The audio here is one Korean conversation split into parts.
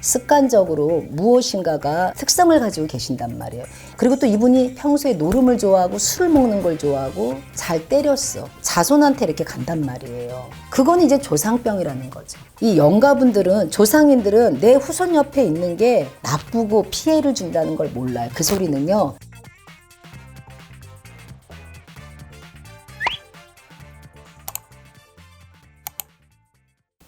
습관적으로 무엇인가가 특성을 가지고 계신단 말이에요. 그리고 또 이분이 평소에 노름을 좋아하고 술을 먹는 걸 좋아하고 잘 때렸어. 자손한테 이렇게 간단 말이에요. 그건 이제 조상병이라는 거죠. 이 영가분들은, 조상인들은 내 후손 옆에 있는 게 나쁘고 피해를 준다는 걸 몰라요. 그 소리는요.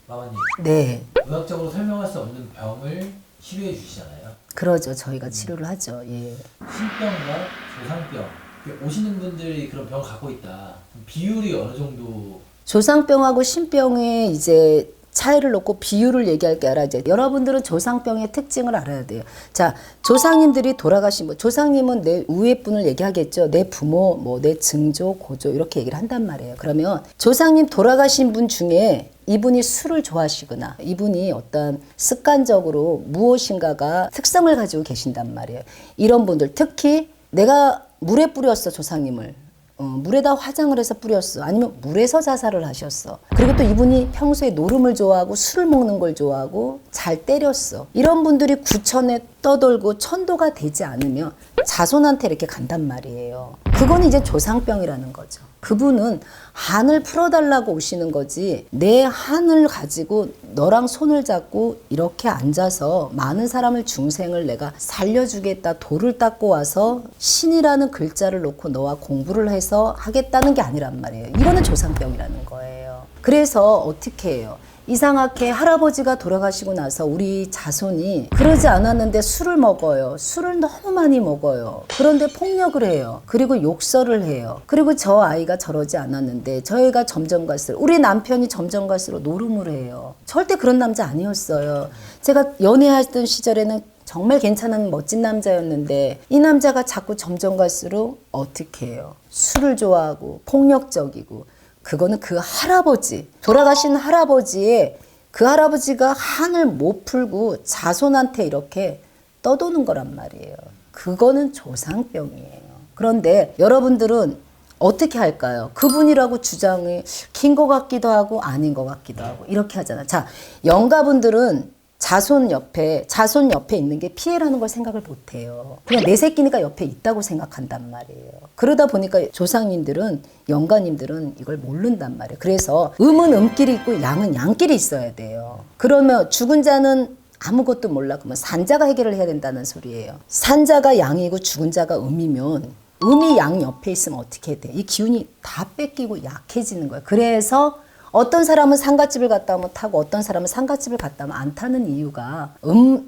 마마님, 네. 의학적으로 설명할 수 없는 병을 치료해 주시잖아요. 그러죠. 저희가 치료를 하죠. 예. 신병과 조상병. 오시는 분들이 그런 병을 갖고 있다. 비율이 어느 정도? 조상병하고 신병의 이제 차이를 놓고 비율을 얘기할 게 아니라, 이제 여러분들은 조상병의 특징을 알아야 돼요. 자, 조상님들이 돌아가신 분, 조상님은 내 위에 분을 얘기하겠죠. 내 부모, 뭐 내 증조, 고조 이렇게 얘기를 한단 말이에요. 그러면 조상님 돌아가신 분 중에 이분이 술을 좋아하시거나 이분이 어떤 습관적으로 무엇인가가 특성을 가지고 계신단 말이에요. 이런 분들, 특히 내가 물에 뿌렸어, 조상님을. 물에다 화장을 해서 뿌렸어. 아니면 물에서 자살을 하셨어. 그리고 또 이분이 평소에 노름을 좋아하고 술을 먹는 걸 좋아하고 잘 때렸어. 이런 분들이 구천에 떠돌고 천도가 되지 않으면 자손한테 이렇게 간단 말이에요. 그건 이제 조상병이라는 거죠. 그분은 한을 풀어달라고 오시는 거지, 내 한을 가지고 너랑 손을 잡고 이렇게 앉아서 많은 사람을, 중생을 내가 살려주겠다, 돌을 닦고 와서 신이라는 글자를 놓고 너와 공부를 해서 하겠다는 게 아니란 말이에요. 이거는 조상병이라는 거예요. 그래서 어떻게 해요? 이상하게 할아버지가 돌아가시고 나서 우리 자손이 그러지 않았는데 술을 먹어요. 술을 너무 많이 먹어요. 그런데 폭력을 해요. 그리고 욕설을 해요. 그리고 저 아이가 저러지 않았는데 저희가 점점 갈수록, 우리 남편이 점점 갈수록 노름을 해요. 절대 그런 남자 아니었어요. 제가 연애했던 시절에는 정말 괜찮은 멋진 남자였는데 이 남자가 자꾸 점점 갈수록 어떻게 해요? 술을 좋아하고 폭력적이고. 그거는 그 할아버지, 돌아가신 할아버지의, 그 할아버지가 한을 못 풀고 자손한테 이렇게 떠도는 거란 말이에요. 그거는 조상병이에요. 그런데 여러분들은 어떻게 할까요? 그분이라고 주장이 긴 것 같기도 하고 아닌 것 같기도 하고 이렇게 하잖아. 자, 영가분들은 자손 옆에 있는 게 피해라는 걸 생각을 못 해요. 그냥 내 새끼니까 옆에 있다고 생각한단 말이에요. 그러다 보니까 조상님들은, 영가님들은 이걸 모른단 말이에요. 그래서 음은 음끼리 있고 양은 양끼리 있어야 돼요. 그러면 죽은 자는 아무것도 몰라. 그러면 산자가 해결을 해야 된다는 소리예요. 산자가 양이고 죽은 자가 음이면 음이 양 옆에 있으면 어떻게 돼? 이 기운이 다 뺏기고 약해지는 거예요. 그래서 어떤 사람은 상갓집을 갔다 오면 타고 어떤 사람은 상갓집을 갔다 오면 안 타는 이유가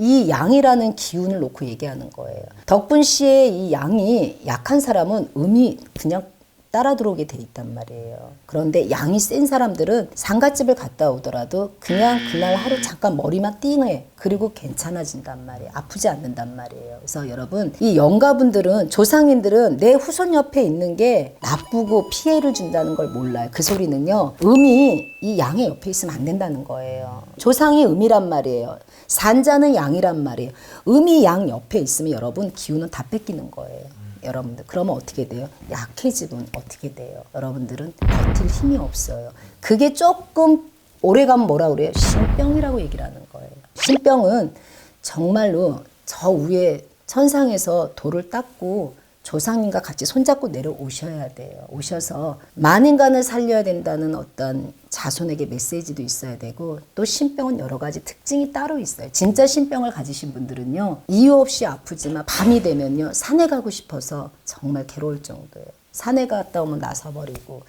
이 양이라는 기운을 놓고 얘기하는 거예요. 덕분 씨의 이 양이 약한 사람은 음이 그냥 따라 들어오게 돼 있단 말이에요. 그런데 양이 센 사람들은 상갓집을 갔다 오더라도 그냥 그날 하루 잠깐 머리만 띵해. 그리고 괜찮아진단 말이에요. 아프지 않는단 말이에요. 그래서 여러분, 이 영가분들은, 조상님들은 내 후손 옆에 있는 게 나쁘고 피해를 준다는 걸 몰라요. 그 소리는요, 음이 이 양의 옆에 있으면 안 된다는 거예요. 조상이 음이란 말이에요. 산자는 양이란 말이에요. 음이 양 옆에 있으면 여러분 기운은 다 뺏기는 거예요. 여러분들, 그러면 어떻게 돼요? 약해지면 어떻게 돼요? 여러분들은 버틸 힘이 없어요. 그게 조금 오래가면 뭐라 그래요? 신병이라고 얘기를 하는 거예요. 신병은 정말로 저 위에 천상에서 돌을 닦고 조상님과 같이 손잡고 내려오셔야 돼요. 오셔서 만인간을 살려야 된다는 어떤 자손에게 메시지도 있어야 되고, 또 신병은 여러 가지 특징이 따로 있어요. 진짜 신병을 가지신 분들은요, 이유 없이 아프지만 밤이 되면요 산에 가고 싶어서 정말 괴로울 정도예요. 산에 갔다 오면 나서버리고,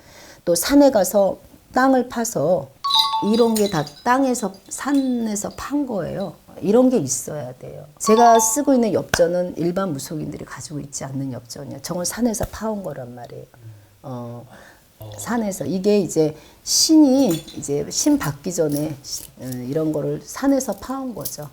또 산에 가서 땅을 파서, 이런 게 다 땅에서, 산에서 판 거예요. 이런 게 있어야 돼요. 제가 쓰고 있는 엽전은 일반 무속인들이 가지고 있지 않는 엽전이에요. 저걸 산에서 파온 거란 말이에요. 산에서. 이게 이제 신이, 이제 신 받기 전에 이런 거를 산에서 파온 거죠.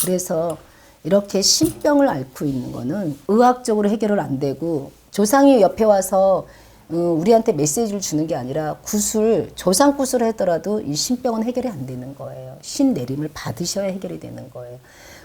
그래서 이렇게 신병을 앓고 있는 거는 의학적으로 해결을 안 되고, 조상이 옆에 와서 우리한테 메시지를 주는 게 아니라 구술, 조상 구술을 하더라도 이 신병은 해결이 안 되는 거예요. 신 내림을 받으셔야 해결이 되는 거예요.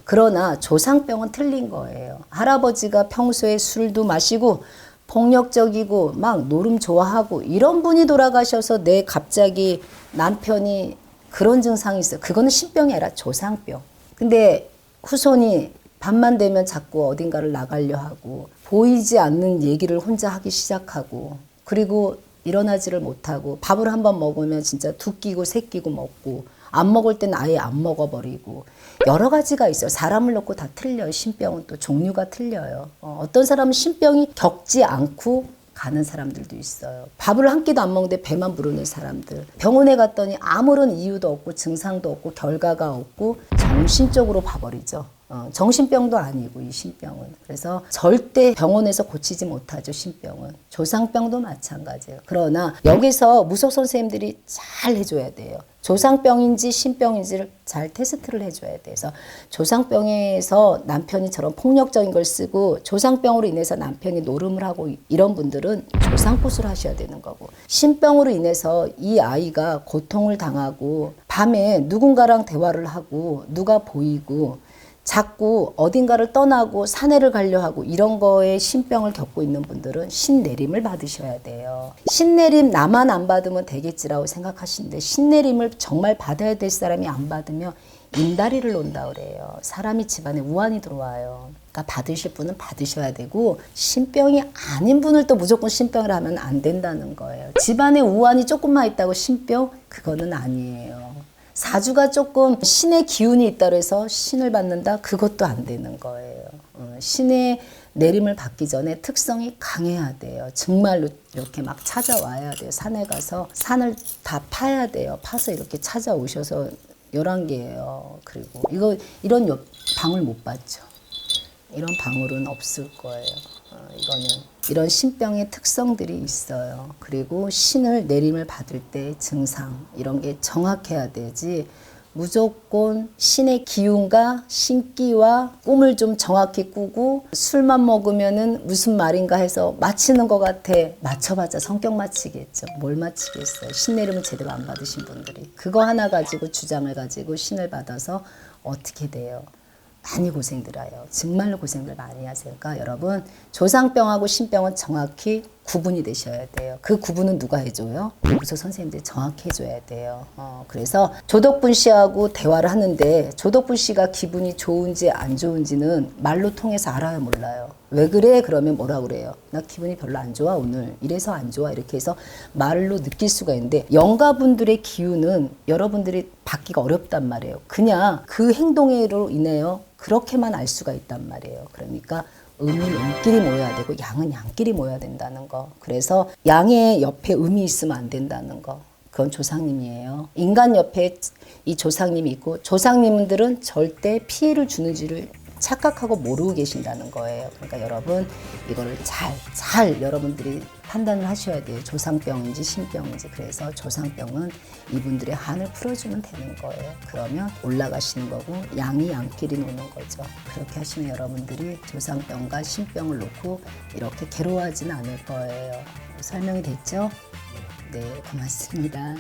그러나 조상병은 틀린 거예요. 할아버지가 평소에 술도 마시고 폭력적이고 막 노름 좋아하고 이런 분이 돌아가셔서 내 갑자기 남편이 그런 증상이 있어요. 그거는 신병이 아니라 조상병. 근데 후손이 밤만 되면 자꾸 어딘가를 나가려 하고 보이지 않는 얘기를 혼자 하기 시작하고 그리고 일어나지를 못하고 밥을 한번 먹으면 진짜 두 끼고 세 끼고 먹고 안 먹을 땐 아예 안 먹어버리고 여러 가지가 있어요. 사람을 놓고 다 틀려요. 신병은 또 종류가 틀려요. 어떤 사람은 신병이 겪지 않고 가는 사람들도 있어요. 밥을 한 끼도 안 먹는데 배만 부르는 사람들. 병원에 갔더니 아무런 이유도 없고 증상도 없고 결과가 없고 정신적으로 봐버리죠. 정신병도 아니고 이 신병은. 그래서 절대 병원에서 고치지 못하죠. 신병은. 조상병도 마찬가지예요. 그러나 여기서 무속 선생님들이 잘 해줘야 돼요. 조상병인지 신병인지를 잘 테스트를 해줘야 돼요. 그래서 조상병에서 남편이 저런 폭력적인 걸 쓰고 조상병으로 인해서 남편이 노름을 하고 이런 분들은 조상굿을 하셔야 되는 거고, 신병으로 인해서 이 아이가 고통을 당하고 밤에 누군가랑 대화를 하고 누가 보이고 자꾸 어딘가를 떠나고 산에를 가려 하고 이런 거에 신병을 겪고 있는 분들은 신내림을 받으셔야 돼요. 신내림 나만 안 받으면 되겠지라고 생각하시는데 신내림을 정말 받아야 될 사람이 안 받으면 인다리를 놓는다 그래요. 사람이 집안에 우환이 들어와요. 그러니까 받으실 분은 받으셔야 되고 신병이 아닌 분을 또 무조건 신병을 하면 안 된다는 거예요. 집안에 우환이 조금만 있다고 신병? 그거는 아니에요. 사주가 조금 신의 기운이 있다고 해서 신을 받는다? 그것도 안 되는 거예요. 신의 내림을 받기 전에 특성이 강해야 돼요. 정말로 이렇게 막 찾아와야 돼요. 산에 가서 산을 다 파야 돼요. 파서 이렇게 찾아오셔서 11개예요. 그리고 이런 방을 못 받죠. 이런 방울은 없을 거예요. 이거는 이런 신병의 특성들이 있어요. 그리고 신을 내림을 받을 때 증상 이런 게 정확해야 되지 무조건 신의 기운과 신기와 꿈을 좀 정확히 꾸고 술만 먹으면은 무슨 말인가 해서 맞히는 것 같아. 맞춰봤자 성격 맞히겠죠. 뭘 맞히겠어요. 신 내림을 제대로 안 받으신 분들이. 그거 하나 가지고 주장을 가지고 신을 받아서 어떻게 돼요? 많이 고생들 해요. 정말로 고생들 많이 하세요. 그러니까 여러분 조상병하고 신병은 정확히 구분이 되셔야 돼요. 그 구분은 누가 해줘요? 무속 선생님들이 정확히 해줘야 돼요. 그래서 조덕분 씨하고 대화를 하는데 조덕분 씨가 기분이 좋은지 안 좋은지는 말로 통해서 알아요, 몰라요? 왜 그래? 그러면 뭐라 그래요? 나 기분이 별로 안 좋아 오늘. 이래서 안 좋아. 이렇게 해서 말로 느낄 수가 있는데 영가분들의 기운은 여러분들이 받기가 어렵단 말이에요. 그냥 그 행동으로 인해요. 그렇게만 알 수가 있단 말이에요. 그러니까 음은 음끼리 모여야 되고 양은 양끼리 모여야 된다는 거. 그래서 양의 옆에 음이 있으면 안 된다는 거. 그건 조상님이에요. 인간 옆에 이 조상님이 있고 조상님들은 절대 피해를 주는지를 착각하고 모르고 계신다는 거예요. 그러니까 여러분 이거를 잘 여러분들이 판단을 하셔야 돼요. 조상병인지 신병인지. 그래서 조상병은 이분들의 한을 풀어주면 되는 거예요. 그러면 올라가시는 거고 양이 양끼리 노는 거죠. 그렇게 하시면 여러분들이 조상병과 신병을 놓고 이렇게 괴로워하지는 않을 거예요. 설명이 됐죠? 네, 고맙습니다.